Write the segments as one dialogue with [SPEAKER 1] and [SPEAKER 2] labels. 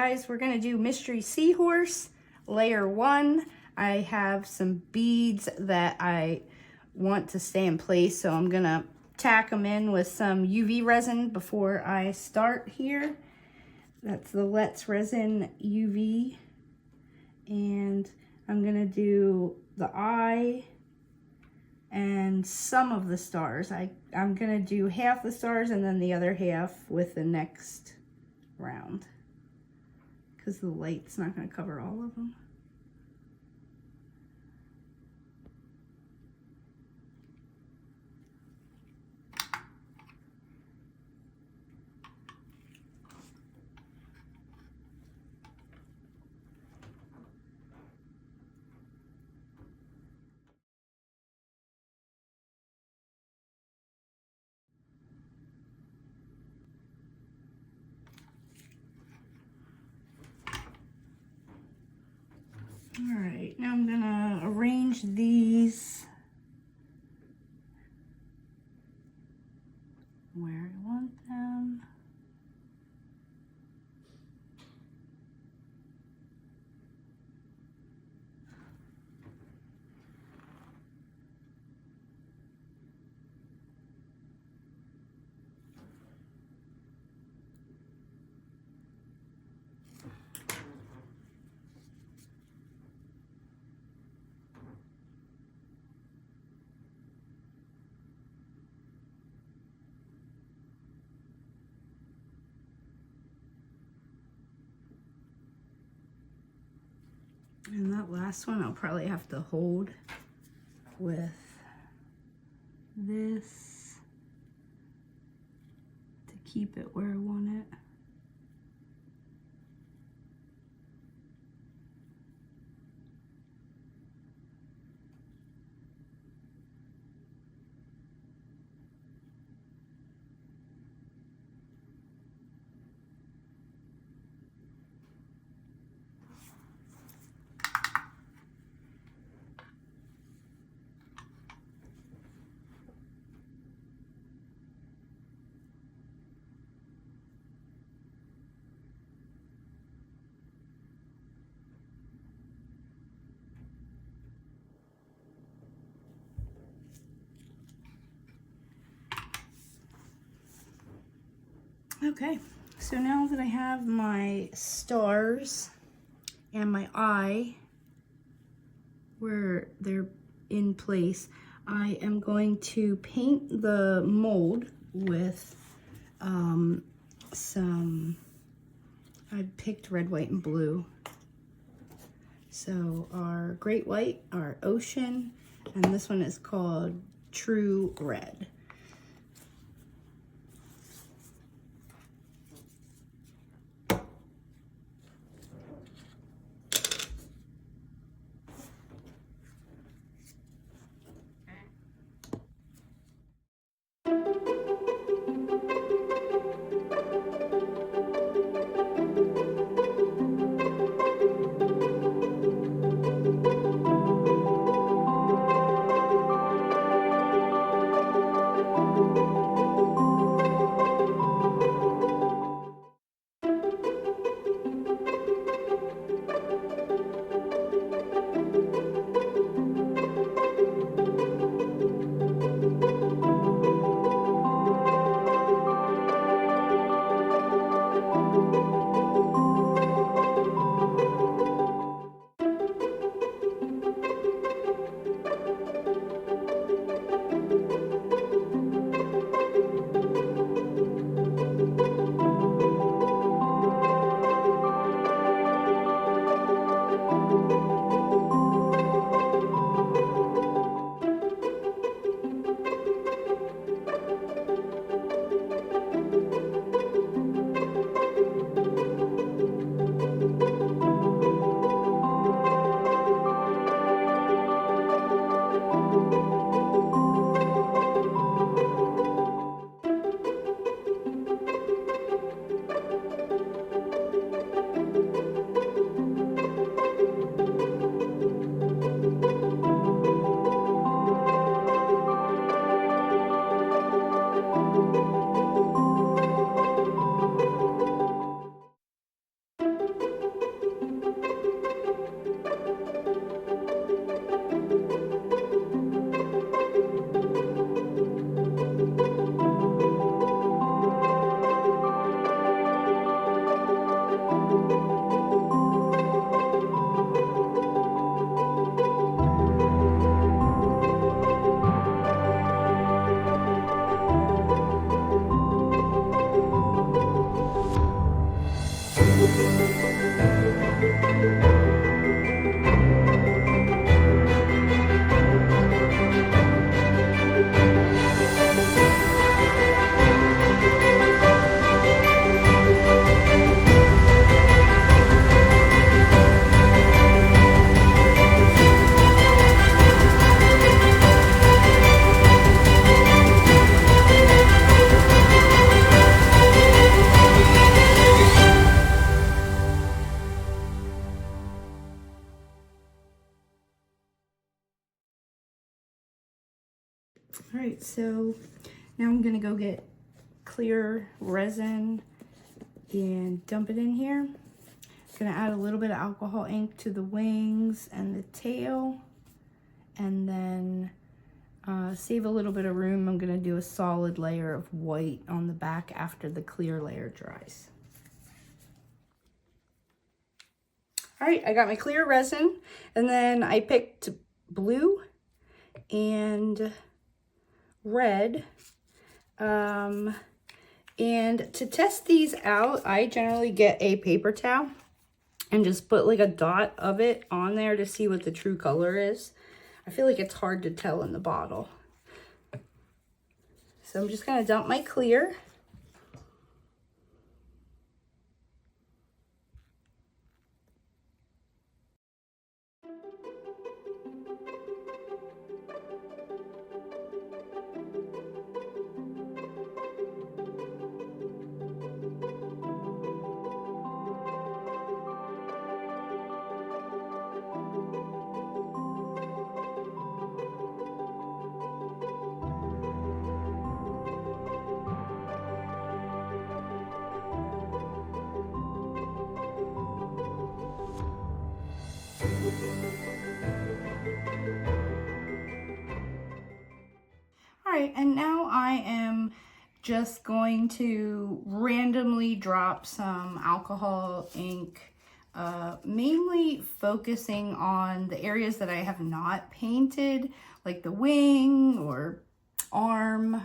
[SPEAKER 1] guys, we're gonna do Mystery Seahorse, layer 1. I have some beads that I want to stay in place, so I'm gonna tack them in with some UV resin before I start here. That's the Let's Resin UV. And I'm gonna do the eye and some of the stars. I'm gonna do half the stars and then the other half with the next round, because the light's not gonna cover all of them. All right, now I'm gonna arrange these where I want them. And that last one I'll probably have to hold with this to keep it where I want it. Okay, so now that I have my stars and my eye where they're in place, I am going to paint the mold with I picked red, white, and blue. So our Great White, our Ocean, and this one is called True Red. All right, so now I'm gonna go get clear resin and dump it in here. I'm gonna add a little bit of alcohol ink to the wings and the tail, and then save a little bit of room. I'm gonna do a solid layer of white on the back after the clear layer dries. All right, I got my clear resin, and then I picked blue and red. And to test these out, I generally get a paper towel and just put like a dot of it on there to see what the true color is. I feel like it's hard to tell in the bottle. So I'm just gonna dump my clear. All right, and now I am just going to randomly drop some alcohol ink, mainly focusing on the areas that I have not painted, like the wing or arm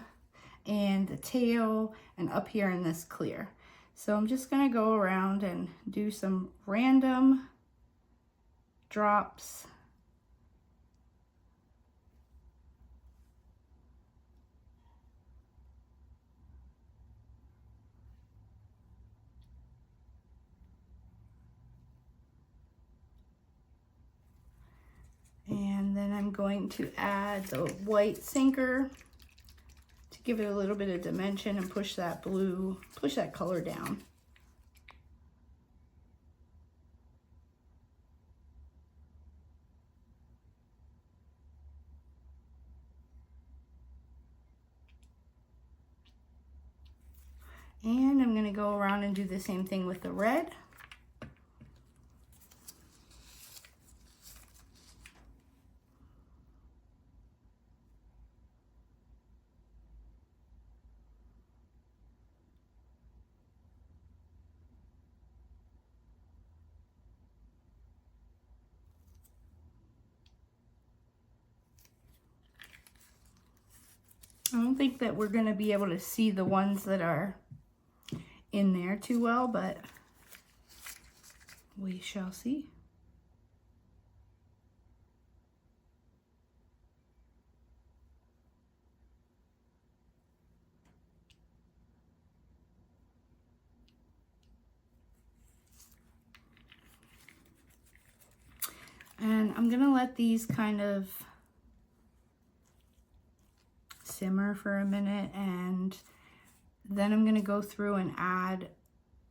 [SPEAKER 1] and the tail, and up here in this clear. So I'm just gonna go around and do some random drops. And then I'm going to add the white sinker to give it a little bit of dimension and push that blue, push that color down. And I'm gonna go around and do the same thing with the red. I don't think that we're gonna be able to see the ones that are in there too well, but we shall see. And I'm gonna let these kind of simmer for a minute, and then I'm gonna go through and add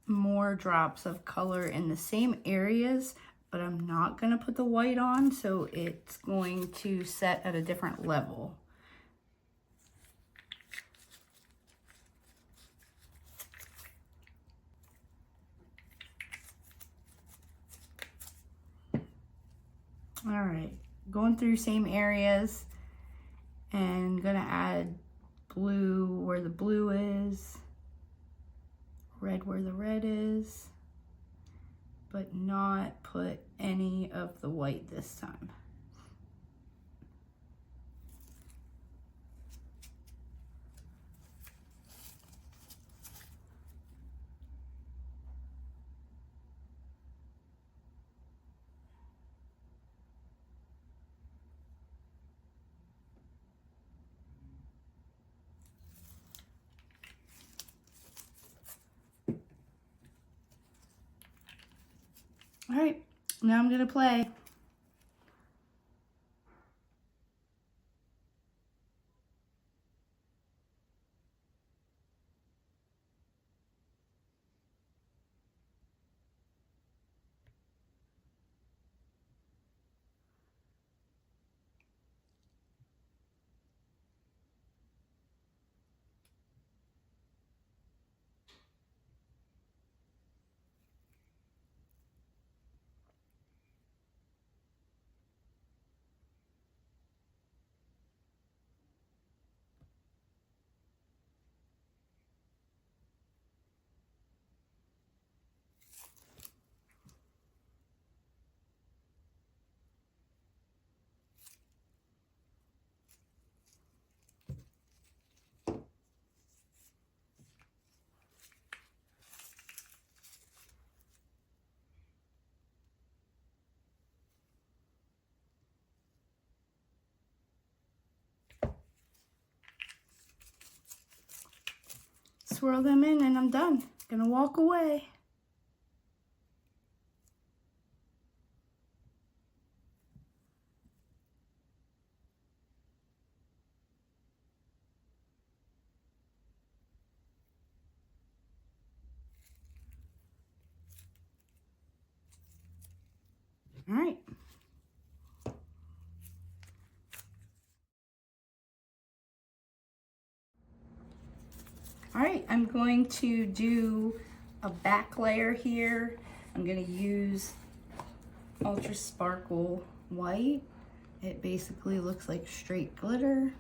[SPEAKER 1] more drops of color in the same areas, but I'm not gonna put the white on, so it's going to set at a different level. All right, going through same areas and gonna add blue where the blue is, red where the red is, but not put any of the white this time. All right, now I'm gonna play. swirl them in and I'm done. Gonna walk away. All right. All right, I'm going to do a back layer here. I'm gonna use Ultra Sparkle White. It basically looks like straight glitter.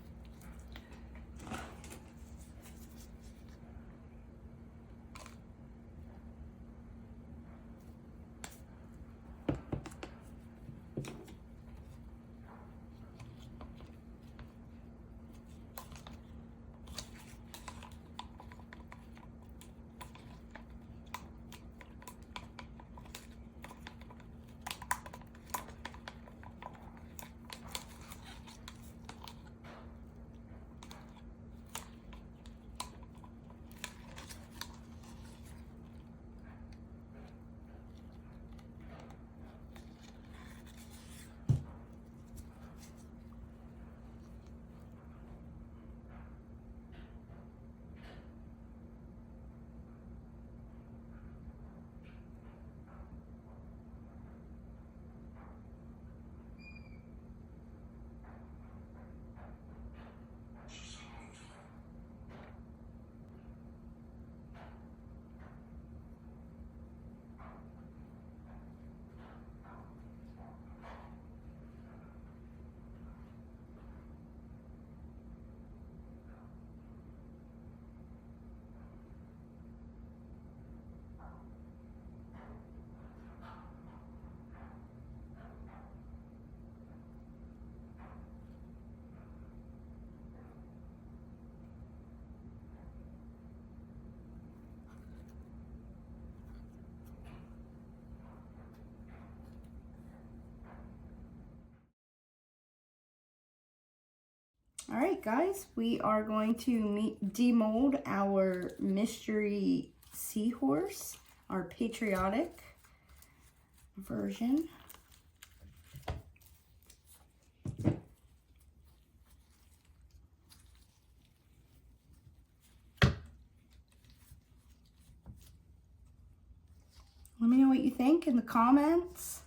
[SPEAKER 1] All right, guys, we are going to demold our mystery seahorse, our patriotic version. Let me know what you think in the comments.